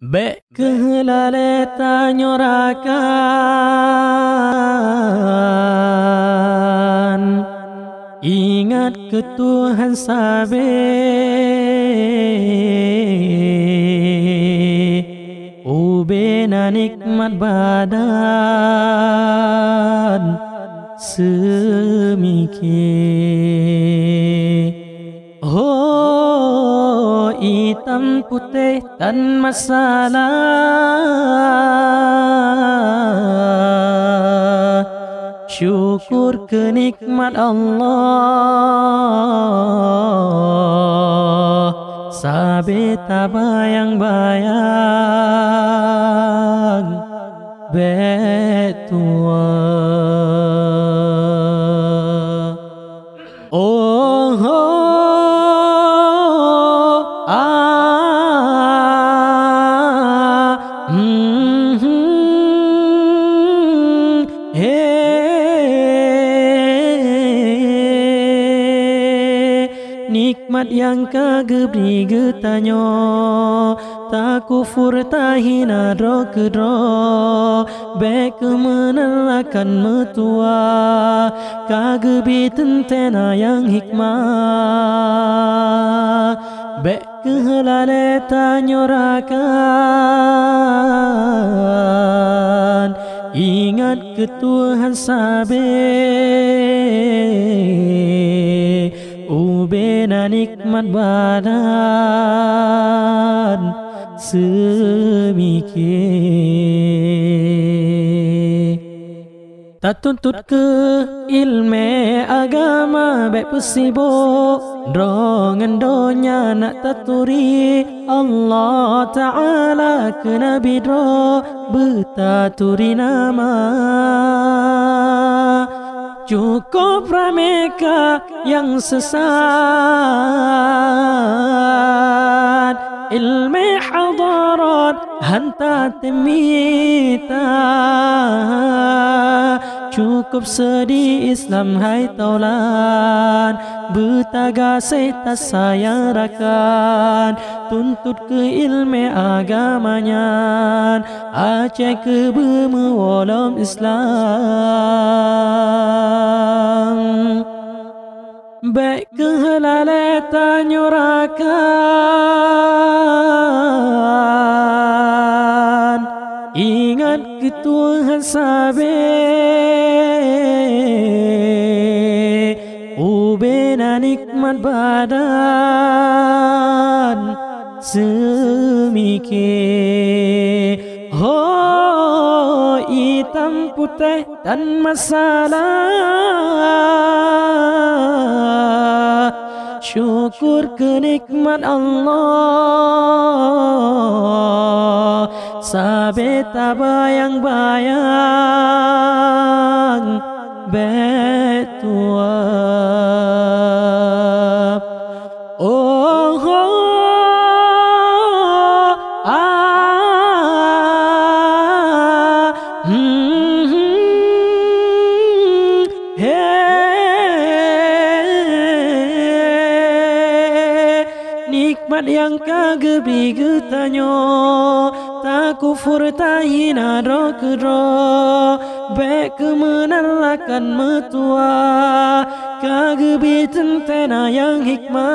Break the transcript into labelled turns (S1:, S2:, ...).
S1: Bek kehelale tanyorakan, ingat ke Tuhan sabe, ubena nikmat badan semikir. Oh, hitam putih tan masalah, syukur ke nikmat Allah, sabe tak bayang-bayang betua. Oh, nikmat yang kagak beri getanyo, tak kufur tak hina dro kedro, bek kemenelakan metua, kagak bitentena yang hikmah, bek kehelale tanyorakan, ingat ke Tuhan sabe, ubena nikmat badan semikir. Tak tuntut ke ilmu agama baik pesibo, drongan donya nak taturi Allah Ta'ala ke Nabi dro betaturi nama. Cukup rameka yang sesat, ilmu hadarat hantar temita. Cukup sedih Islam hai taulan, betaga seta saya rakan, tuntut ke ilmu agamanya, Aceh ke bermewalam Islam. Baik kehelale tanyorakan, ingat ke Tuhan sabe, ubena nikmat badan semikir. Oh, hitam putih dan masalah, syukur ke nikmat Allah, sabe tak bayang-bayang betua. Oh, nikmat yang kagak beri getanyo, tak kufur tak hina dro kedro, bek kemenelakan metua, kagak bitentena yang hikmah.